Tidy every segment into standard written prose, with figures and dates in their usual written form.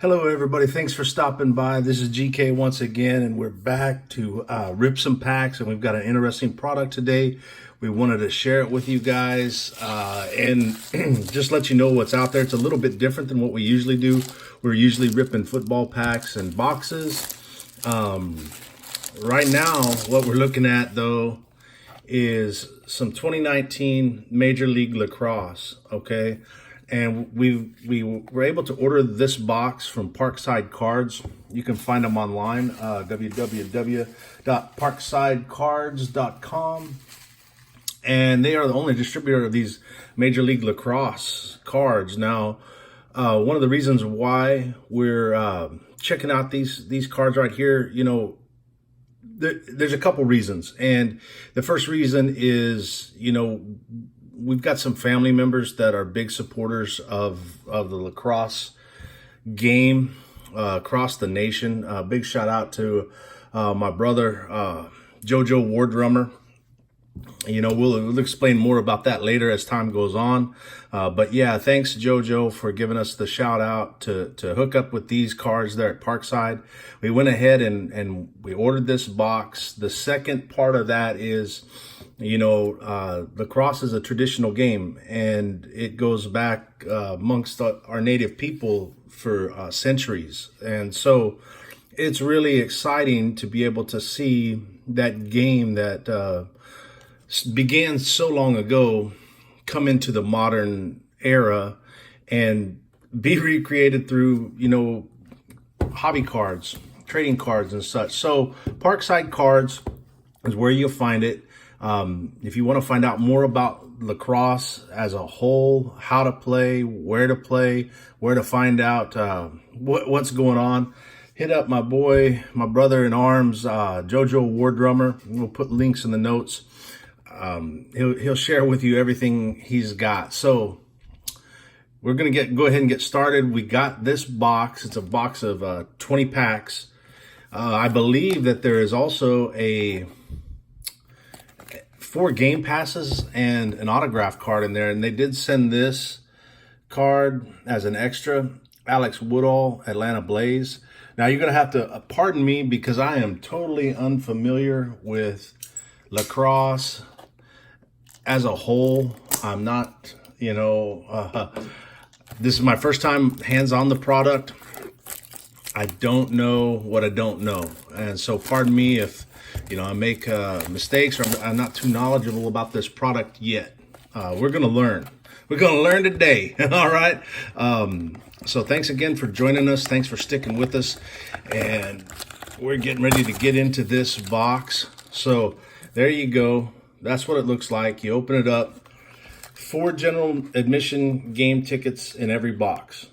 Hello, everybody. Thanks for stopping by. This is GK once again, and we're back to rip some packs, and we've got an interesting product today. We wanted to share it with you guys and just let you know what's out there. It's a little bit different than what we usually do. We're usually ripping football packs and boxes. Right now, what we're looking at, though, is some 2019 Major League Lacrosse, okay? And we were able to order this box from Parkside Cards. You can find them online, www.parksidecards.com. And they are the only distributor of these Major League Lacrosse cards. Now, one of the reasons why we're checking out these cards right here, there's a couple reasons. And the first reason is, we've got some family members that are big supporters of the lacrosse game across the nation. Big shout out to my brother, JoJo Wardrummer. We'll explain more about that later as time goes on. But yeah, thanks JoJo for giving us the shout out to hook up with these cards there at Parkside. We went ahead and we ordered this box. The second part of that is, lacrosse is a traditional game, and it goes back amongst our native people for centuries. And so it's really exciting to be able to see that game that began so long ago come into the modern era and be recreated through, hobby cards, trading cards and such. So Parkside Cards is where you'll find it. If you want to find out more about lacrosse as a whole, how to play, where to find out what's going on, hit up my brother in arms, JoJo Wardrummer. We'll put links in the notes. He'll share with you everything he's got. So we're going to go ahead and get started. We got this box. It's a box of 20 packs. I believe that there is also 4 game passes and an autograph card in there. And they did send this card as an extra. Alex Woodall, Atlanta Blaze. Now you're going to have to pardon me because I am totally unfamiliar with lacrosse as a whole. I'm not, this is my first time hands on the product. I don't know what I don't know. And so pardon me if, I make mistakes or I'm not too knowledgeable about this product yet. We're going to learn. We're going to learn today. All right. So thanks again for joining us. Thanks for sticking with us. And we're getting ready to get into this box. So there you go. That's what it looks like. You open it up. 4 general admission game tickets in every box.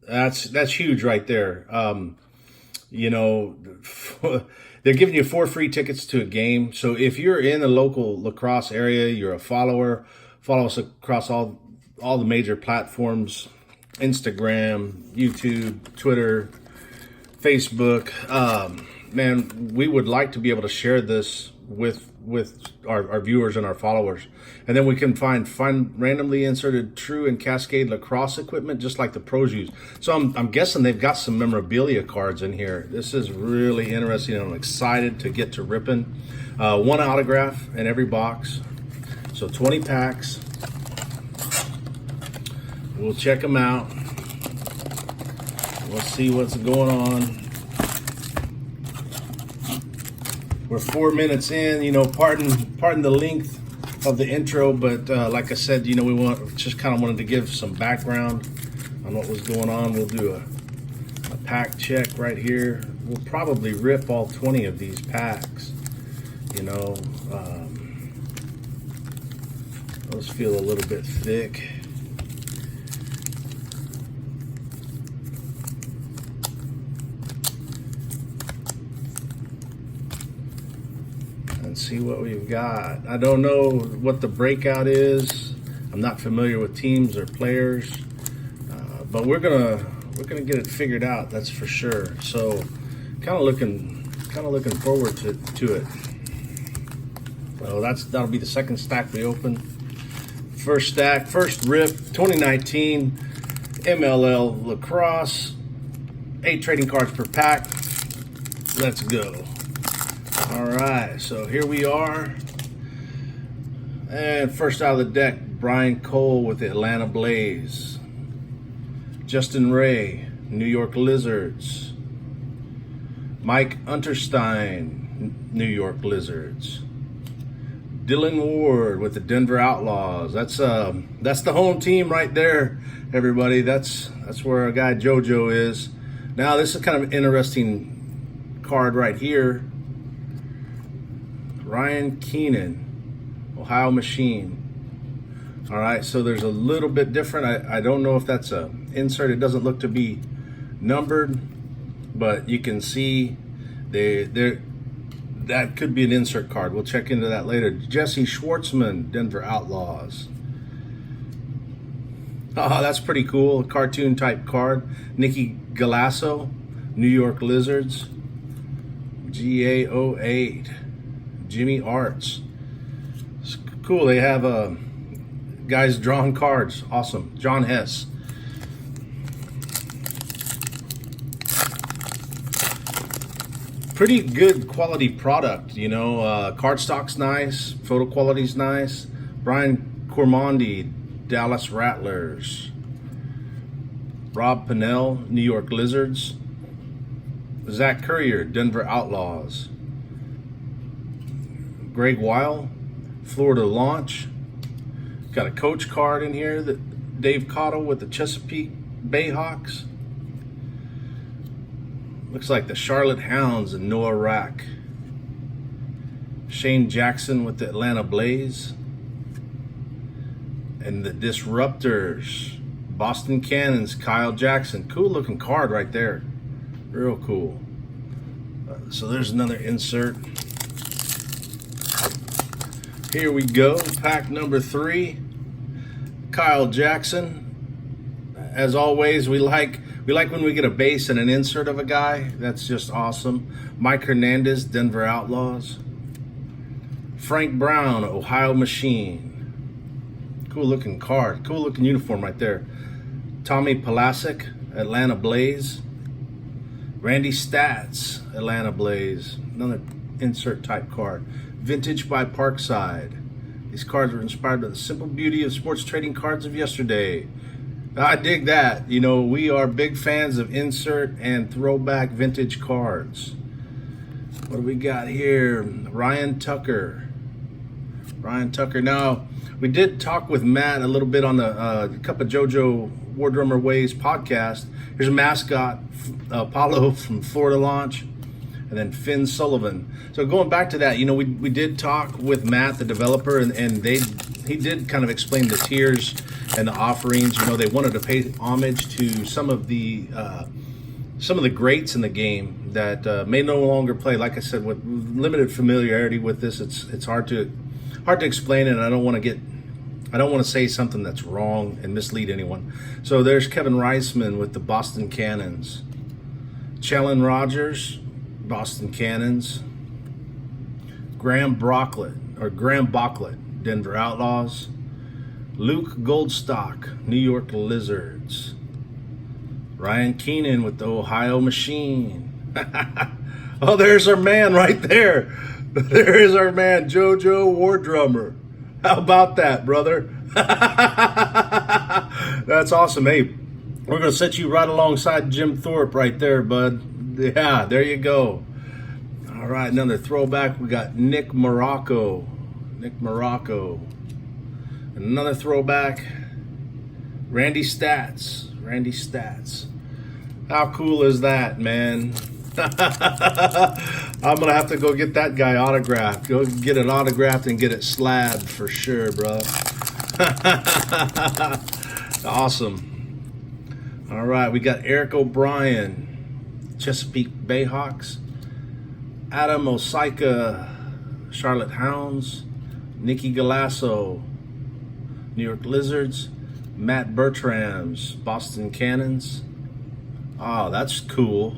That's huge right there. They're giving you 4 free tickets to a game. So if you're in the local lacrosse area, you're a follower, follow us across all the major platforms, Instagram, YouTube, Twitter, Facebook. Man, we would like to be able to share this with our viewers and our followers. And then we can find randomly inserted true and Cascade lacrosse equipment, just like the pros use. So I'm guessing they've got some memorabilia cards in here. This is really interesting. I'm excited to get to ripping. 1 autograph in every box. So 20 packs. We'll check them out. We'll see what's going on. We're 4 minutes in, pardon the length of the intro, but like I said, we wanted to give some background on what was going on. We'll do a pack check right here. We'll probably rip all 20 of these packs. Those feel a little bit thick. And see what we've got. I don't know what the breakout is. I'm not familiar with teams or players, but we're gonna get it figured out. That's for sure. So, kind of looking forward to it. So that'll be the second stack we open. First rip, 2019 MLL Lacrosse 8 trading cards per pack. Let's go. All right, so here we are. And first out of the deck, Brian Cole with the Atlanta Blaze. Justin Ray, New York Lizards. Mike Unterstein, New York Lizards. Dylan Ward with the Denver Outlaws. That's the home team right there, everybody. That's where our guy JoJo is. Now this is kind of an interesting card right here. Ryan Keenan, Ohio Machine. All right, so there's a little bit different. I don't know if that's a insert. It doesn't look to be numbered, but you can see that could be an insert card. We'll check into that later. Jesse Schwartzman, Denver Outlaws. Oh, that's pretty cool. A cartoon type card. Nikki Galasso, New York Lizards. GA08, Jimmy Arts. It's cool. They have guys drawing cards. Awesome. John Hess. Pretty good quality product, you know. Cardstock's nice, photo quality's nice. Brian Cormondi, Dallas Rattlers. Rob Pennell, New York Lizards. Zach Courier, Denver Outlaws. Greg Weil, Florida Launch. Got a coach card in here, that Dave Cottle with the Chesapeake Bayhawks. Looks like the Charlotte Hounds and Noah Rack. Shane Jackson with the Atlanta Blaze. And the Disruptors, Boston Cannons, Kyle Jackson. Cool looking card right there. Real cool. So there's another insert. Here we go, pack number 3. Kyle Jackson. As always, we like when we get a base and an insert of a guy. That's just awesome. Mike Hernandez, Denver Outlaws. Frank Brown, Ohio Machine. Cool looking card. Cool looking uniform right there. Tommy Palasic, Atlanta Blaze. Randy Stats, Atlanta Blaze. Another insert type card. Vintage by Parkside. These cards were inspired by the simple beauty of sports trading cards of yesterday. I dig that. You know, we are big fans of insert and throwback vintage cards. What do we got here? Ryan Tucker. Now, we did talk with Matt a little bit on the Cup of JoJo War Drummer Ways podcast. Here's a mascot, Apollo from Florida Launch, and then Finn Sullivan. So going back to that, you know, we did talk with Matt, the developer, and he did kind of explain the tiers and the offerings. You know, they wanted to pay homage to some of the greats in the game that may no longer play. Like I said, with limited familiarity with this, it's hard to explain it. And I don't want to say something that's wrong and mislead anyone. So there's Kevin Reisman with the Boston Cannons. Challen Rogers, Boston Cannons. Graham Brocklet, Denver Outlaws. Luke Goldstock, New York Lizards. Ryan Keenan with the Ohio Machine. Oh, there's our man right there. There is our man, JoJo War Drummer. How about that, brother? That's awesome. Hey, we're going to set you right alongside Jim Thorpe right there, bud. Yeah, there you go. All right, another throwback. We got Nick Morocco. And another throwback. Randy Stats. How cool is that, man? I'm going to have to go get that guy autographed. Go get it autographed and get it slabbed for sure, bro. Awesome. All right, we got Eric O'Brien, Chesapeake Bayhawks. Adam Osika, Charlotte Hounds. Nikki Galasso, New York Lizards. Matt Bertram's Boston Cannons. Oh, that's cool.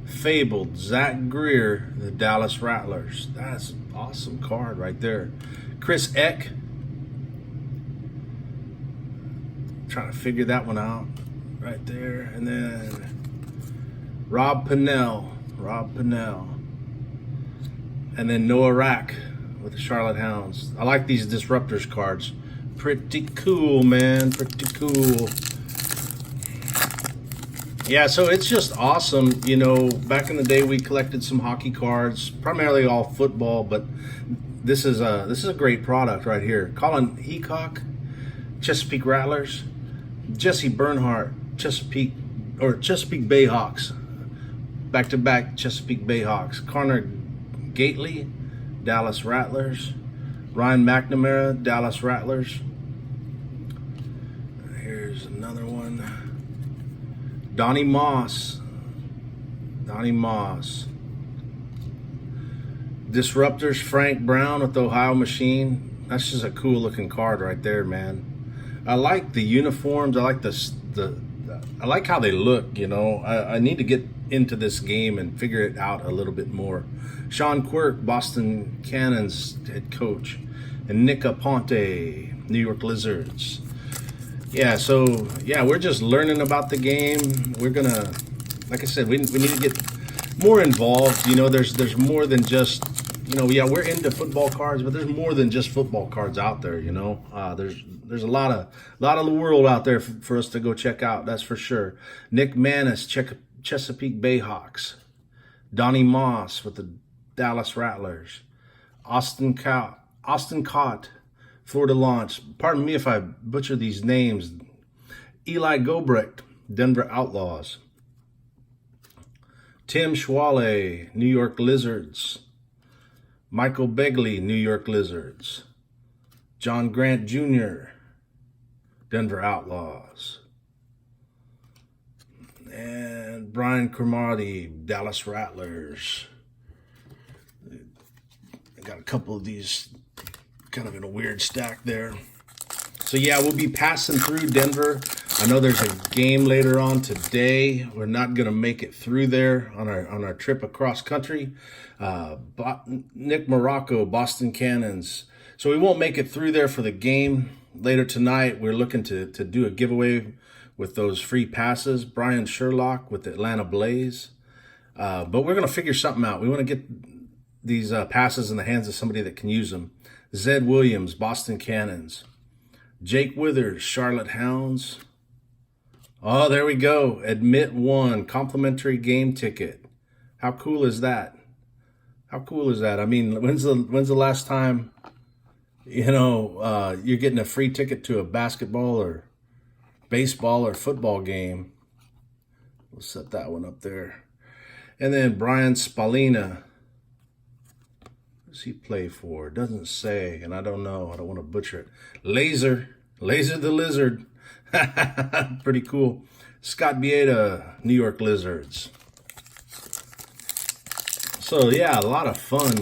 Fabled Zach Greer, the Dallas Rattlers. That's an awesome card right there. Chris Eck. Trying to figure that one out right there. And then Rob Pennell. And then Noah Rack with the Charlotte Hounds. I like these Disruptors cards. Pretty cool, man. Pretty cool. Yeah, so it's just awesome. You know, back in the day, we collected some hockey cards, primarily all football, but this is a great product right here. Colin Heacock, Chesapeake Rattlers, Jesse Bernhardt, Chesapeake Bayhawks, back-to-back Chesapeake Bayhawks. Connor Gately, Dallas Rattlers, Ryan McNamara, Dallas Rattlers. Here's another one. Donnie Moss. Disruptors, Frank Brown with the Ohio Machine. That's just a cool looking card right there, man. I like the uniforms. I like I like how they look, you know. I need to get into this game and figure it out a little bit more. Sean Quirk, Boston Cannons head coach. And Nick Aponte, New York Lizards. Yeah, so yeah, we're just learning about the game. We're gonna, like I said, we need to get more involved. You know, there's more than just, you know, yeah, we're into football cards, but there's more than just football cards out there. You know, there's a lot of the world out there for us to go check out. That's for sure. Nick Manis, Chesapeake Bayhawks. Donnie Moss with the Dallas Rattlers. Austin Cott, Florida Launch. Pardon me if I butcher these names. Eli Gobrecht, Denver Outlaws. Tim Schwale, New York Lizards. Michael Begley, New York Lizards. John Grant Jr., Denver Outlaws. And Brian Cromartie, Dallas Rattlers. I got a couple of these kind of in a weird stack there. So yeah, we'll be passing through Denver. I know there's a game later on today. We're not going to make it through there on our trip across country. Nick Morocco, Boston Cannons. So we won't make it through there for the game later tonight. We're looking to do a giveaway with those free passes. Brian Sherlock with the Atlanta Blaze. But we're going to figure something out. We want to get these passes in the hands of somebody that can use them. Zed Williams, Boston Cannons. Jake Withers, Charlotte Hounds. Oh, there we go. Admit one, complimentary game ticket. How cool is that? How cool is that? I mean, when's the last time, you know, you're getting a free ticket to a basketball or baseball or football game? We'll set that one up there. And then Brian Spalina. Who's he play for? It doesn't say, and I don't know. I don't want to butcher it. Laser the Lizard. Pretty cool. Scott Bieda, New York Lizards. So yeah, a lot of fun.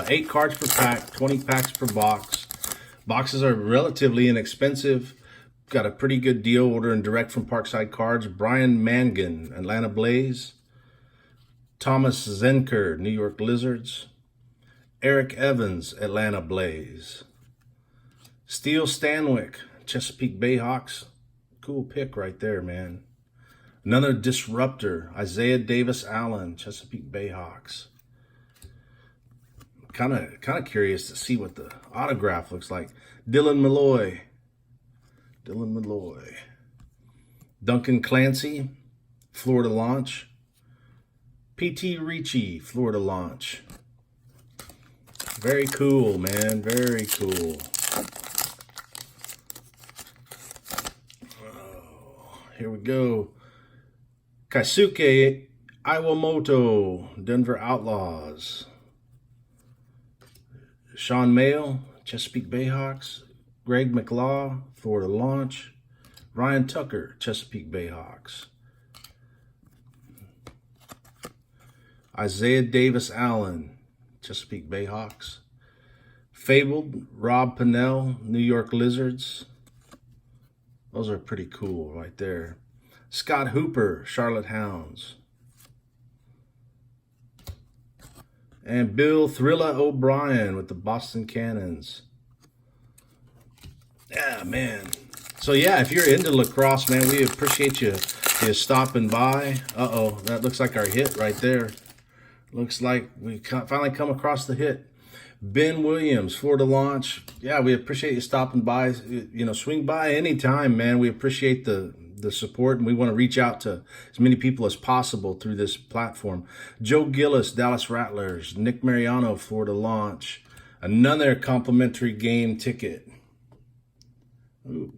8 cards per pack, 20 packs per box. Boxes are relatively inexpensive. Got a pretty good deal ordering direct from Parkside Cards. Brian Mangan, Atlanta Blaze. Thomas Zenker, New York Lizards. Eric Evans, Atlanta Blaze. Steele Stanwyck, Chesapeake Bayhawks. Cool pick right there, man. Another Disruptor, Isaiah Davis Allen, Chesapeake Bayhawks. Kind of curious to see what the autograph looks like. Dylan Malloy. Duncan Clancy, Florida Launch. P.T. Ricci, Florida Launch. Very cool, man. Very cool. Oh, here we go. Kaisuke Iwamoto, Denver Outlaws. Sean Mayle, Chesapeake Bayhawks. Greg McLaw, Florida Launch. Ryan Tucker, Chesapeake Bayhawks. Isaiah Davis Allen, Chesapeake Bayhawks. Fabled, Rob Pennell, New York Lizards. Those are pretty cool right there. Scott Hooper, Charlotte Hounds. And Bill Thrilla O'Brien with the Boston Cannons. Yeah, man. So yeah, if you're into lacrosse, man, we appreciate you He is stopping by. Uh-oh, that looks like our hit right there. Looks like we finally come across the hit. Ben Williams, Florida Launch. Yeah, we appreciate you stopping by. You know, swing by anytime, man. We appreciate the support, and we want to reach out to as many people as possible through this platform. Joe Gillis, Dallas Rattlers. Nick Mariano, Florida Launch. Another complimentary game ticket. Ooh.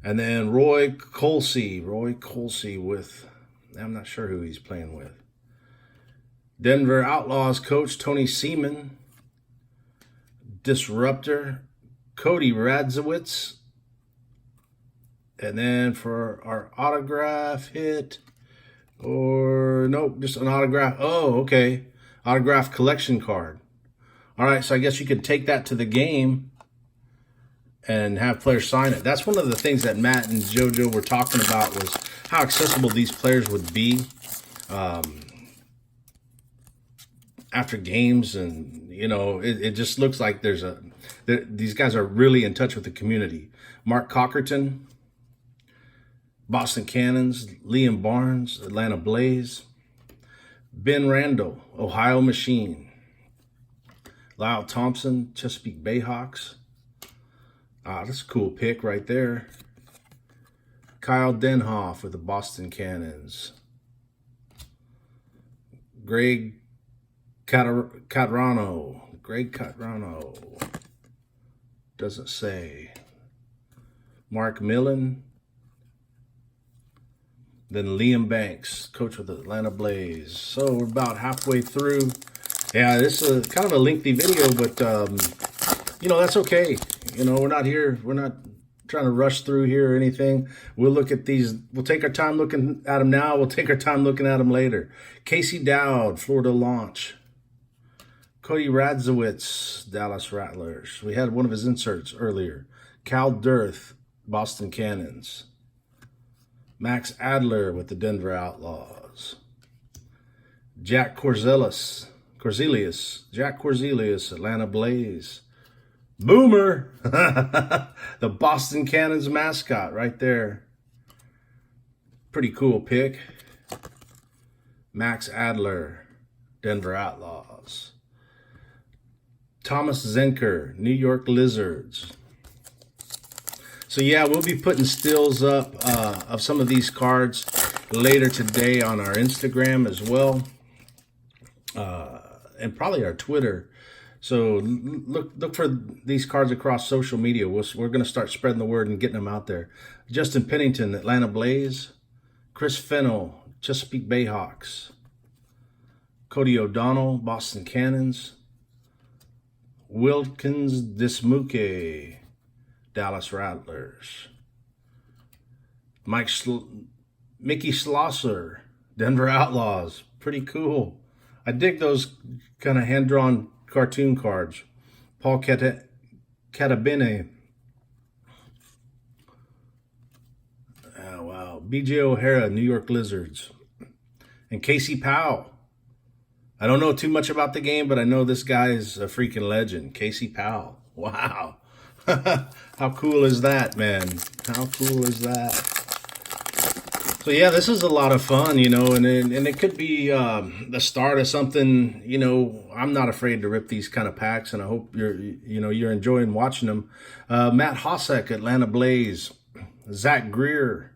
And then Roy Colsey with, I'm not sure who he's playing with. Denver Outlaws coach Tony Seaman. Disruptor Cody Radzewitz. And then for our autograph hit, or nope, just an autograph. Oh, okay. Autograph collection card. All right, so I guess you could take that to the game and have players sign it. That's one of the things that Matt and JoJo were talking about, was how accessible these players would be after games. And, you know, it just looks like these guys are really in touch with the community. Mark Cockerton, Boston Cannons. Liam Barnes, Atlanta Blaze. Ben Randall, Ohio Machine. Lyle Thompson, Chesapeake Bayhawks. That's a cool pick right there. Kyle Denhoff with the Boston Cannons. Greg Catrano. Doesn't say. Mark Millen. Then Liam Banks, coach with the Atlanta Blaze. So we're about halfway through. Yeah, this is kind of a lengthy video, but you know, that's okay. You know, we're not trying to rush through here or anything. We'll look at these. We'll take our time looking at them now. We'll take our time looking at them later. Casey Dowd, Florida Launch. Cody Radzewitz, Dallas Rattlers. We had one of his inserts earlier. Cal Dirth, Boston Cannons. Max Adler with the Denver Outlaws. Jack Corzelius, Atlanta Blaze. Boomer, the Boston Cannons mascot right there. Pretty cool pick. Max Adler, Denver Outlaws. Thomas Zenker, New York Lizards. So yeah, we'll be putting stills up of some of these cards later today on our Instagram as well, and probably our Twitter. So look for these cards across social media. We're going to start spreading the word and getting them out there. Justin Pennington, Atlanta Blaze. Chris Fennell, Chesapeake Bayhawks. Cody O'Donnell, Boston Cannons. Wilkins Dismuke, Dallas Rattlers. Mickey Schlosser, Denver Outlaws. Pretty cool. I dig those kind of hand-drawn cartoon cards. Paul Catabene. Oh, wow. BJ O'Hara, New York Lizards. And Casey Powell. I don't know too much about the game, but I know this guy is a freaking legend. Casey Powell. Wow. How cool is that, man? How cool is that? So yeah, this is a lot of fun, you know, and it could be the start of something. You know, I'm not afraid to rip these kind of packs, and I hope you're enjoying watching them. Matt Hosek, Atlanta Blaze. Zach Greer,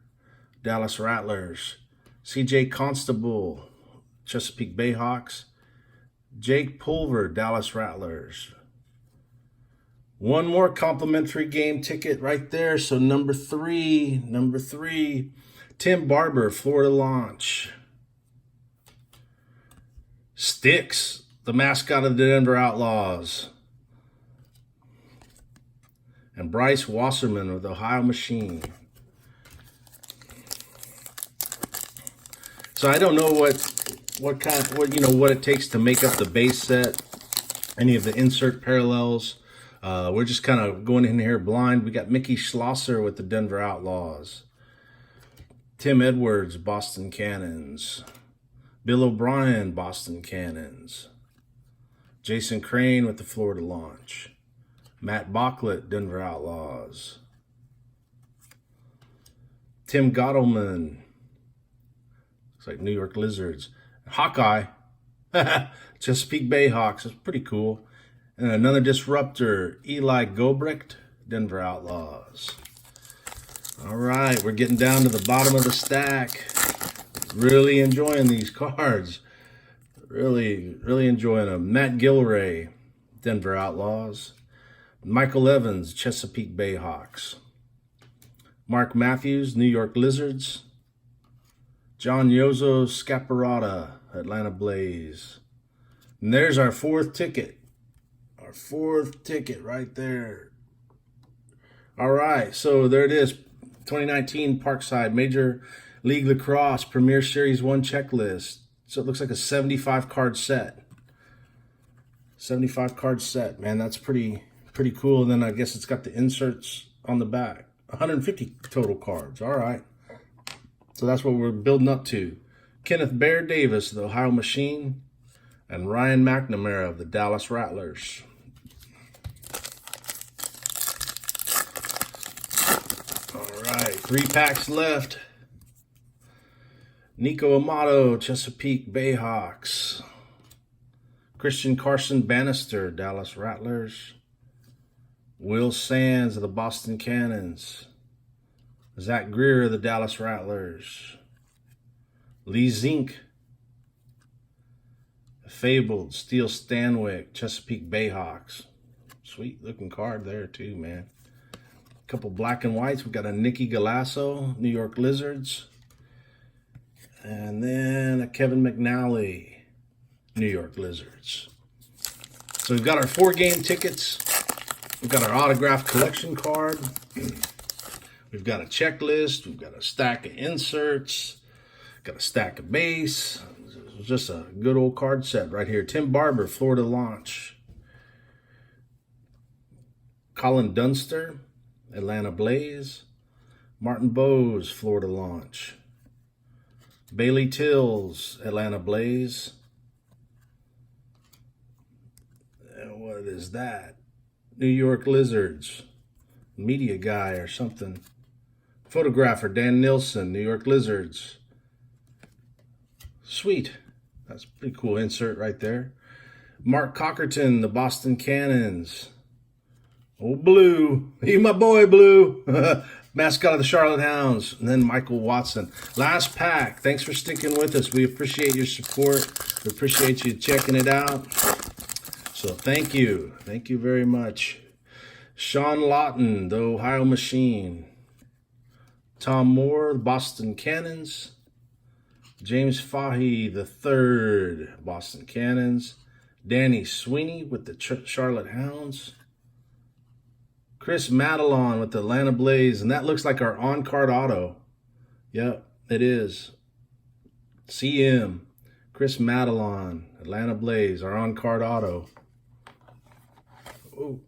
Dallas Rattlers. CJ Constable, Chesapeake Bayhawks. Jake Pulver, Dallas Rattlers. One more complimentary game ticket right there. So number three, Tim Barber, Florida Launch. Sticks, the mascot of the Denver Outlaws. And Bryce Wasserman with Ohio Machine. So I don't know what it takes to make up the base set, any of the insert parallels. We're just kind of going in here blind. We got Mickey Schlosser with the Denver Outlaws. Tim Edwards, Boston Cannons. Bill O'Brien, Boston Cannons. Jason Crane with the Florida Launch. Matt Bocklett, Denver Outlaws. Tim Gottleman. Looks like New York Lizards. Hawkeye. Chesapeake Bay Hawks. That's pretty cool. And another disruptor, Eli Gobrecht, Denver Outlaws. All right, we're getting down to the bottom of the stack. Really enjoying these cards. Really enjoying them. Matt Gilray, Denver Outlaws. Michael Evans, Chesapeake Bay Hawks. Mark Matthews, New York Lizards. John Yozo Scaparrotta, Atlanta Blaze. And there's our fourth ticket. Our fourth ticket right there. All right, so there it is. 2019 Parkside Major League Lacrosse Premier Series 1 checklist. So it looks like a 75 card set. 75 card set, man. That's pretty cool. And then I guess it's got the inserts on the back. 150 total cards. All right. So that's what we're building up to. Kenneth Bear Davis, the Ohio Machine, and Ryan McNamara of the Dallas Rattlers. All right, 3 packs left. Nico Amato, Chesapeake Bay Hawks. Christian Carson Bannister, Dallas Rattlers. Will Sands of the Boston Cannons. Zach Greer of the Dallas Rattlers. Lee Zink. Fabled Steel Stanwyck, Chesapeake Bay Hawks. Sweet looking card there too, man. A couple black and whites. We've got a Nicky Galasso, New York Lizards. And then a Kevin McNally, New York Lizards. So we've got our 4-game tickets. We've got our autograph collection card. We've got a checklist. We've got a stack of inserts. Got a stack of base. It's just a good old card set right here. Tim Barber, Florida Launch. Colin Dunster, Atlanta Blaze. Martin Bowes, Florida Launch. Bailey Tills, Atlanta Blaze. And what is that? New York Lizards. Media guy or something. Photographer Dan Nilsson, New York Lizards. Sweet. That's a pretty cool insert right there. Mark Cockerton, the Boston Cannons. Old Blue. He my boy, Blue. Mascot of the Charlotte Hounds. And then Michael Watson. Last pack. Thanks for sticking with us. We appreciate your support. We appreciate you checking it out. So thank you. Thank you very much. Sean Lawton, the Ohio Machine. Tom Moore, the Boston Cannons. James Fahey, the third, Boston Cannons. Danny Sweeney with the Charlotte Hounds. Chris Madelon with the Atlanta Blaze. And that looks like our on-card auto. Yep, it is. CM. Chris Madelon, Atlanta Blaze, our on-card auto. Oh,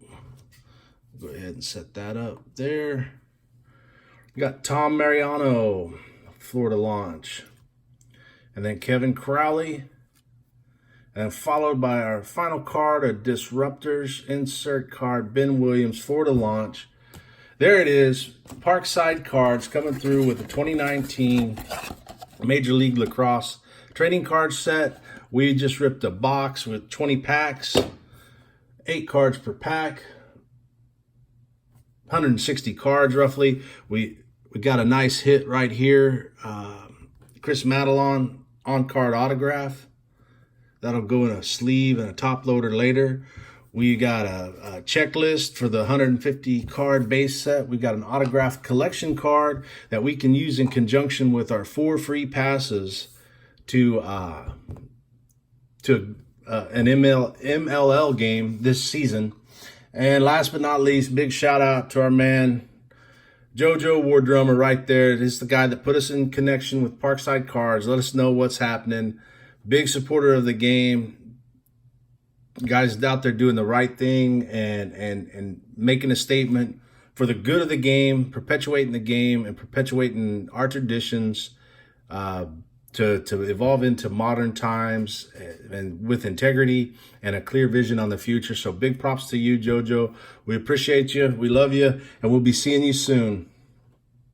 go ahead and set that up there. We got Tom Mariano, Florida Launch. And then Kevin Crowley. And followed by our final card, a Disruptors insert card, Ben Williams, Florida Launch. There it is, Parkside Cards coming through with the 2019 Major League Lacrosse trading card set. We just ripped a box with 20 packs, 8 cards per pack, 160 cards roughly. We got a nice hit right here. Chris Madelon on-card autograph. That'll go in a sleeve and a top loader later. We got a checklist for the 150 card base set. We got an autograph collection card that we can use in conjunction with our 4 free passes to an MLL game this season. And last but not least, big shout out to our man JoJo War Drummer right there. This is the guy that put us in connection with Parkside Cards. Let us know what's happening. Big supporter of the game. Guys out there doing the right thing and making a statement for the good of the game, perpetuating the game and perpetuating our traditions to evolve into modern times and with integrity and a clear vision on the future. So big props to you, JoJo. We appreciate you. We love you. And we'll be seeing you soon.